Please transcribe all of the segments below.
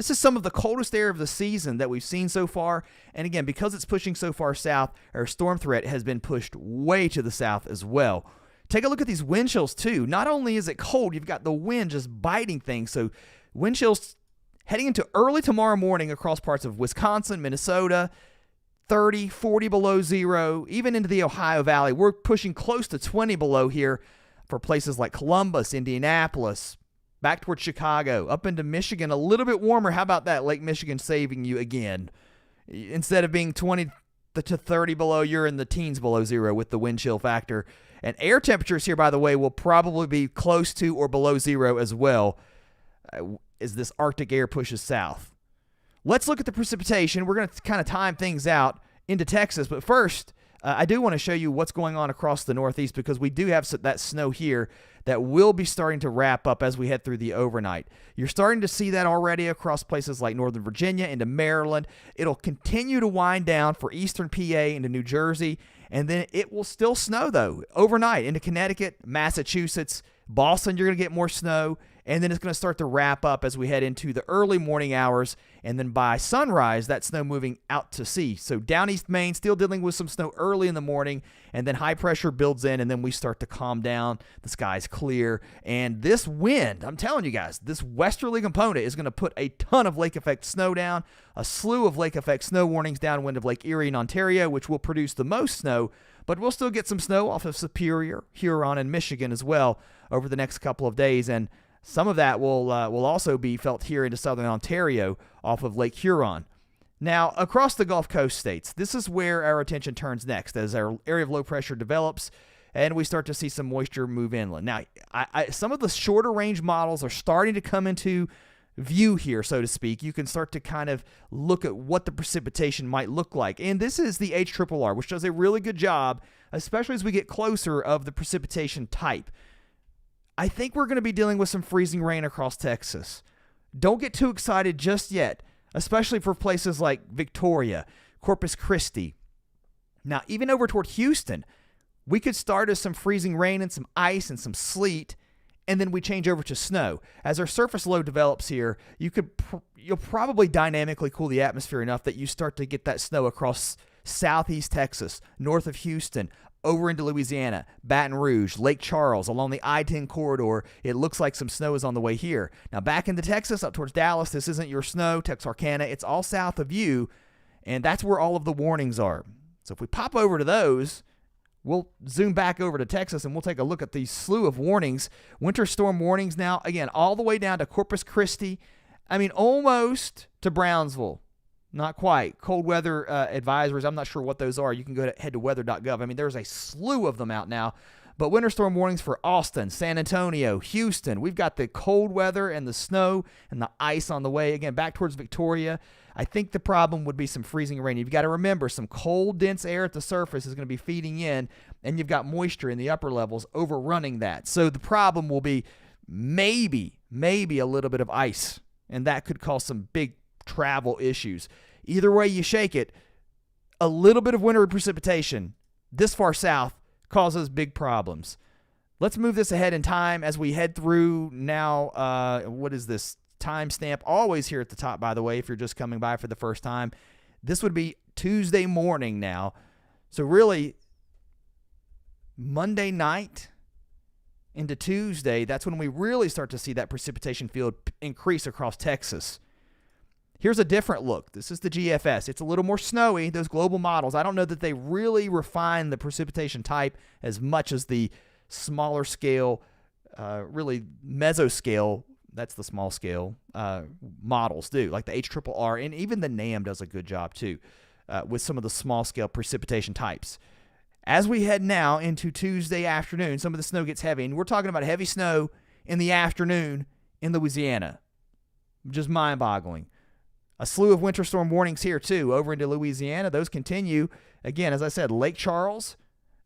This is some of the coldest air of the season that we've seen so far. And again, because it's pushing so far south, our storm threat has been pushed way to the south as well. Take a look at these wind chills too. Not only is it cold, you've got the wind just biting things. So wind chills heading into early tomorrow morning across parts of Wisconsin, Minnesota, 30, 40 below zero, even into the Ohio Valley. We're pushing close to 20 below here for places like Columbus, Indianapolis, back towards Chicago, up into Michigan, a little bit warmer. How about that? Lake Michigan saving you again. Instead of being 20 to 30 below, you're in the teens below zero with the wind chill factor. And air temperatures here, by the way, will probably be close to or below zero as well as this Arctic air pushes south. Let's look at the precipitation. We're going to kind of time things out into Texas. But first, I do want to show you what's going on across the Northeast because we do have that snow here that will be starting to wrap up as we head through the overnight. You're starting to see that already across places like Northern Virginia into Maryland. It'll continue to wind down for eastern PA into New Jersey. And then it will still snow, though, overnight into Connecticut, Massachusetts, Boston. You're going to get more snow. And then it's going to start to wrap up as we head into the early morning hours. And then by sunrise, that snow moving out to sea. So down East Maine, still dealing with some snow early in the morning. And then high pressure builds in, and then we start to calm down. The sky's clear. And this wind, I'm telling you guys, this westerly component is going to put a ton of lake effect snow down. A slew of lake effect snow warnings downwind of Lake Erie in Ontario, which will produce the most snow. But we'll still get some snow off of Superior, Huron, and Michigan as well over the next couple of days. And some of that will also be felt here into southern Ontario off of Lake Huron. Now, across the Gulf Coast states, this is where our attention turns next as our area of low pressure develops and we start to see some moisture move inland. Now, some of the shorter range models are starting to come into view here, so to speak. You can start to kind of look at what the precipitation might look like. And this is the HRRR, which does a really good job, especially as we get closer, of the precipitation type. I think we're going to be dealing with some freezing rain across Texas. Don't get too excited just yet, especially for places like Victoria, Corpus Christi. Now, even over toward Houston, we could start as some freezing rain and some ice and some sleet, and then we change over to snow. As our surface low develops here, you'll probably dynamically cool the atmosphere enough that you start to get that snow across southeast Texas, north of Houston, over into Louisiana, Baton Rouge, Lake Charles, along the I-10 corridor. It looks like some snow is on the way here. Now, back into Texas, up towards Dallas, this isn't your snow, Texarkana. It's all south of you, and that's where all of the warnings are. So if we pop over to those, we'll zoom back over to Texas, and we'll take a look at these slew of warnings. Winter storm warnings now, again, all the way down to Corpus Christi. I mean, almost to Brownsville. Not quite. Cold weather advisories, I'm not sure what those are. You can head to weather.gov. I mean, there's a slew of them out now. But winter storm warnings for Austin, San Antonio, Houston. We've got the cold weather and the snow and the ice on the way. Again, back towards Victoria. I think the problem would be some freezing rain. You've got to remember, some cold, dense air at the surface is going to be feeding in, and you've got moisture in the upper levels overrunning that. So the problem will be maybe a little bit of ice, and that could cause some big travel issues. Either way you shake it, a little bit of wintry precipitation this far south causes big problems. Let's move this ahead in time as we head through now. What is this timestamp? Always here at the top, by the way, if you're just coming by for the first time. This would be Tuesday morning now. So really, Monday night into Tuesday, that's when we really start to see that precipitation field increase across Texas. Here's a different look. This is the GFS. It's a little more snowy, those global models. I don't know that they really refine the precipitation type as much as the smaller scale, really mesoscale, that's the small scale, models do, like the HRRR, and even the NAM does a good job too, with some of the small scale precipitation types. As we head now into Tuesday afternoon, some of the snow gets heavy, and we're talking about heavy snow in the afternoon in Louisiana. Just mind-boggling. A slew of winter storm warnings here, too, over into Louisiana. Those continue. Again, as I said, Lake Charles,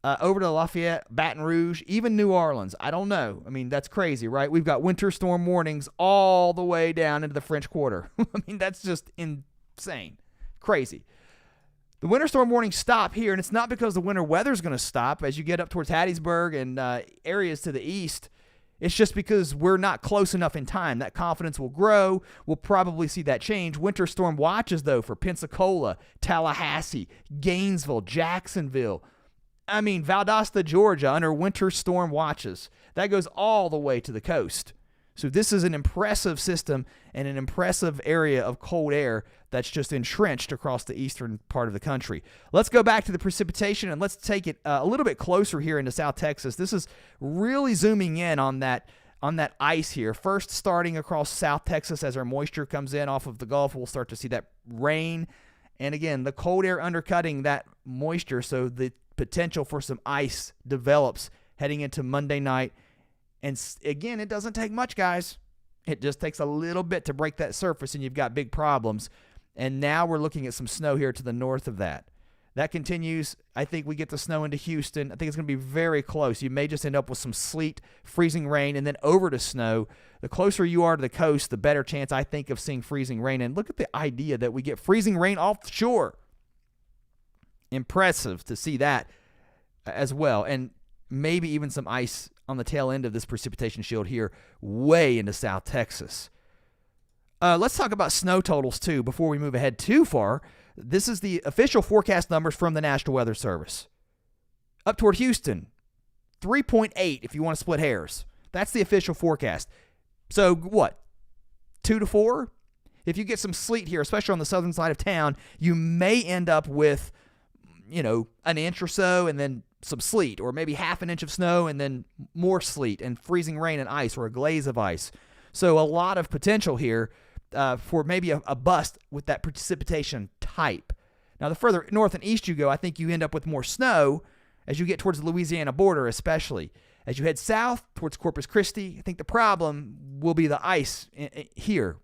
over to Lafayette, Baton Rouge, even New Orleans. I don't know. I mean, that's crazy, right? We've got winter storm warnings all the way down into the French Quarter. I mean, that's just insane. Crazy. The winter storm warnings stop here, and it's not because the winter weather is going to stop. As you get up towards Hattiesburg and areas to the east, It's just because we're not close enough in time. That confidence will grow. We'll probably see that change. Winter storm watches, though, for Pensacola, Tallahassee, Gainesville, Jacksonville. Valdosta, Georgia, under winter storm watches. That goes all the way to the coast. So this is an impressive system and an impressive area of cold air that's just entrenched across the eastern part of the country. Let's go back to the precipitation, and let's take it a little bit closer here into South Texas. This is really zooming in on that ice here. First, starting across South Texas as our moisture comes in off of the Gulf, we'll start to see that rain. And again, the cold air undercutting that moisture, so the potential for some ice develops heading into Monday night. And again, it doesn't take much, guys. It just takes a little bit to break that surface, and you've got big problems. And now we're looking at some snow here to the north of that. That continues. I think we get the snow into Houston. I think it's going to be very close. You may just end up with some sleet, freezing rain, and then over to snow. The closer you are to the coast, the better chance, I think, of seeing freezing rain. And look at the idea that we get freezing rain offshore. Impressive to see that as well. And maybe even some ice on the tail end of this precipitation shield here way into South Texas. Let's talk about snow totals, too, before we move ahead too far. This is the official forecast numbers from the National Weather Service. Up toward Houston, 3.8 if you want to split hairs. That's the official forecast. So what, 2 to 4? If you get some sleet here, especially on the southern side of town, you may end up with, an inch or so and then some sleet, or maybe half an inch of snow and then more sleet and freezing rain and ice, or a glaze of ice. So a lot of potential here for maybe a bust with that precipitation type. Now, the further north and east you go, I think you end up with more snow as you get towards the Louisiana border, especially. As you head south towards Corpus Christi, I think the problem will be the ice here.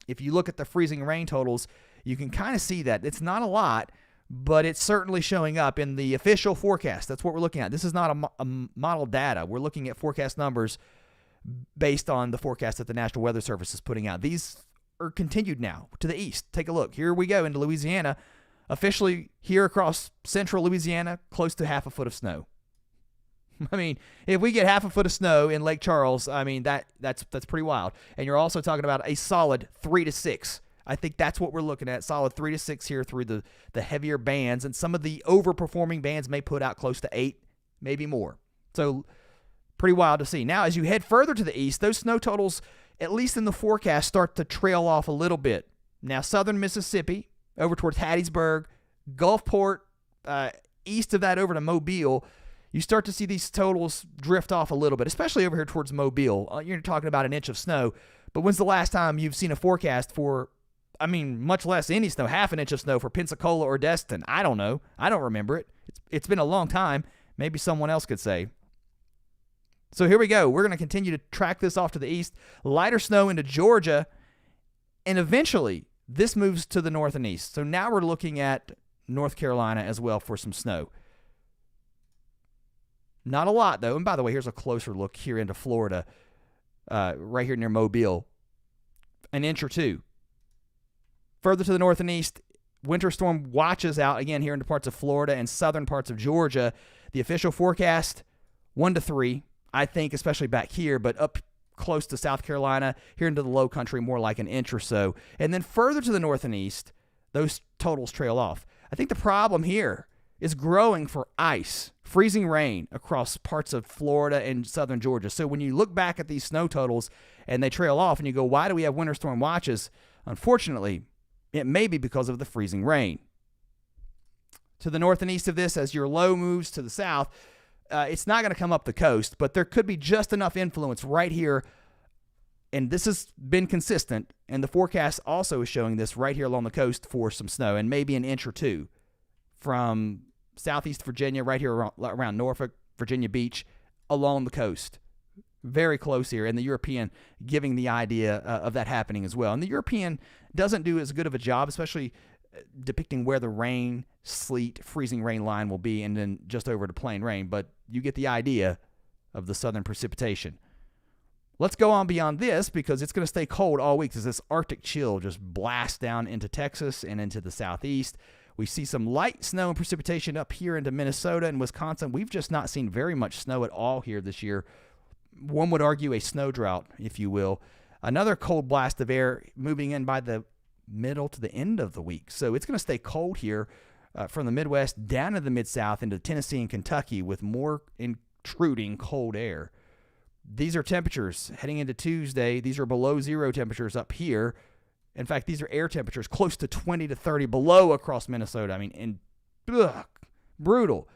If you look at the freezing rain totals, you can kind of see that. It's not a lot, but it's certainly showing up in the official forecast. That's what we're looking at. This is not a model data. We're looking at forecast numbers based on the forecast that the National Weather Service is putting out. These are continued now to the east. Take a look. Here we go into Louisiana. Officially here across central Louisiana, close to half a foot of snow. If we get half a foot of snow in Lake Charles, that's pretty wild. And you're also talking about a solid 3 to 6. I think that's what we're looking at, solid 3 to 6 here through the heavier bands. And some of the overperforming bands may put out close to 8, maybe more. So pretty wild to see. Now, as you head further to the east, those snow totals, at least in the forecast, start to trail off a little bit. Now, southern Mississippi, over towards Hattiesburg, Gulfport, east of that over to Mobile, you start to see these totals drift off a little bit, especially over here towards Mobile. You're talking about an inch of snow. But when's the last time you've seen a forecast for, much less any snow, half an inch of snow for Pensacola or Destin? I don't know. I don't remember it. It's been a long time. Maybe someone else could say. So here we go. We're going to continue to track this off to the east. Lighter snow into Georgia. And eventually, this moves to the north and east. So now we're looking at North Carolina as well for some snow. Not a lot, though. And by the way, here's a closer look here into Florida, right here near Mobile. An inch or two. Further to the north and east, winter storm watches out again here into parts of Florida and southern parts of Georgia. The official forecast, 1 to 3, I think, especially back here, but up close to South Carolina, here into the low country, more like an inch or so. And then further to the north and east, those totals trail off. I think the problem here is growing for ice, freezing rain across parts of Florida and southern Georgia. So when you look back at these snow totals and they trail off and you go, why do we have winter storm watches? Unfortunately, it may be because of the freezing rain. To the north and east of this, as your low moves to the south, it's not going to come up the coast, but there could be just enough influence right here. And this has been consistent, and the forecast also is showing this right here along the coast for some snow, and maybe an inch or two from southeast Virginia, right here around Norfolk, Virginia Beach, along the coast. Very close here, and the European giving the idea of that happening as well. And the European doesn't do as good of a job, especially depicting where the rain, sleet, freezing rain line will be, and then just over to plain rain. But you get the idea of the southern precipitation. Let's go on beyond this because it's going to stay cold all week as this Arctic chill just blasts down into Texas and into the southeast. We see some light snow and precipitation up here into Minnesota and Wisconsin. We've just not seen very much snow at all here this year. one would argue a snow drought, if you will. Another cold blast of air moving in by the middle to the end of the week. So it's going to stay cold here from the Midwest down to the Mid-South into Tennessee and Kentucky with more intruding cold air. These are temperatures heading into Tuesday. These are below zero temperatures up here. In fact, these are air temperatures close to 20 to 30 below across Minnesota. I mean, brutal.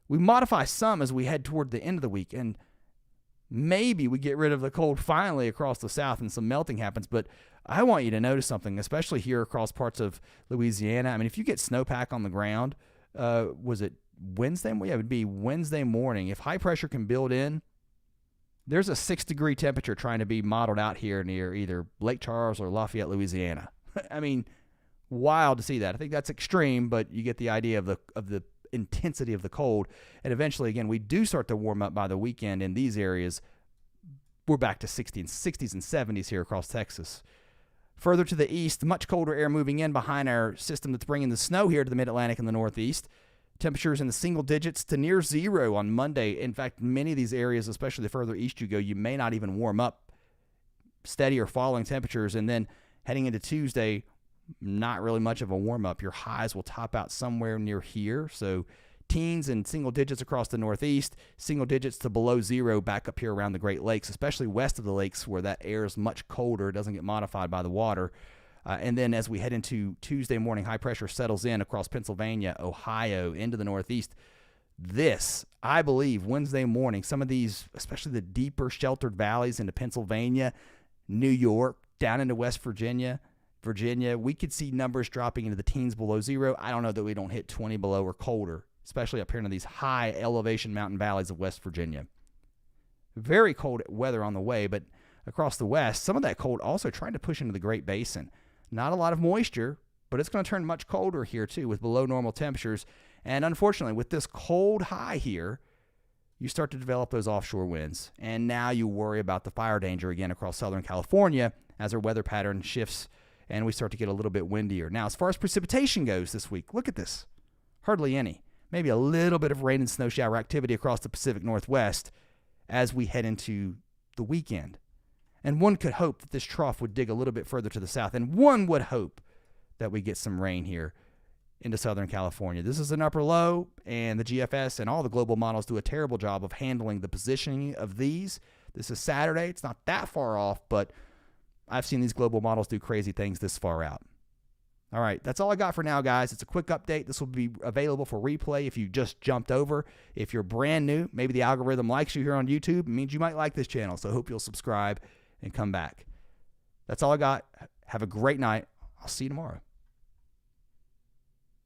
We modify some as we head toward the end of the week, and maybe we get rid of the cold finally across the South and some melting happens. But I want you to notice something, especially here across parts of Louisiana. I mean, if you get snowpack on the ground, was it Wednesday? Yeah, it would be Wednesday morning. If high pressure can build in, there's a 6-degree temperature trying to be modeled out here near either Lake Charles or Lafayette, Louisiana. I mean, wild to see that. I think that's extreme, but you get the idea of the intensity of the cold. And eventually, again, we do start to warm up by the weekend in these areas. We're back to 60s and 70s here across Texas. Further to the east, much colder air moving in behind our system that's bringing the snow here to the Mid-Atlantic and the Northeast. Temperatures in the single digits to near zero on Monday. In fact, many of these areas, especially the further east you go, you may not even warm up. Steady or falling temperatures. And then heading into Tuesday, not really much of a warm-up. Your highs will top out somewhere near here. So teens and single digits across the Northeast, single digits to below zero back up here around the Great Lakes, especially west of the lakes where that air is much colder. It doesn't get modified by the water. And then as we head into Tuesday morning, high pressure settles in across Pennsylvania, Ohio, into the Northeast. This, I believe, Wednesday morning, some of these, especially the deeper sheltered valleys into Pennsylvania, New York, down into West Virginia, we could see numbers dropping into the teens below zero. I don't know that we don't hit 20 below or colder, especially up here in these high elevation mountain valleys of West Virginia. Very cold weather on the way, but across the west, some of that cold also trying to push into the Great Basin. Not a lot of moisture, but it's going to turn much colder here too with below normal temperatures. And unfortunately, with this cold high here, you start to develop those offshore winds. And now you worry about the fire danger again across Southern California as our weather pattern shifts and we start to get a little bit windier. Now, as far as precipitation goes this week, look at this. Hardly any. Maybe a little bit of rain and snow shower activity across the Pacific Northwest as we head into the weekend. And one could hope that this trough would dig a little bit further to the south. And one would hope that we get some rain here into Southern California. This is an upper low, and the GFS and all the global models do a terrible job of handling the positioning of these. This is Saturday. It's not that far off, but I've seen these global models do crazy things this far out. All right, that's all I got for now, guys. It's a quick update. This will be available for replay if you just jumped over. If you're brand new, maybe the algorithm likes you here on YouTube. It means you might like this channel, so I hope you'll subscribe and come back. That's all I got. Have a great night. I'll see you tomorrow.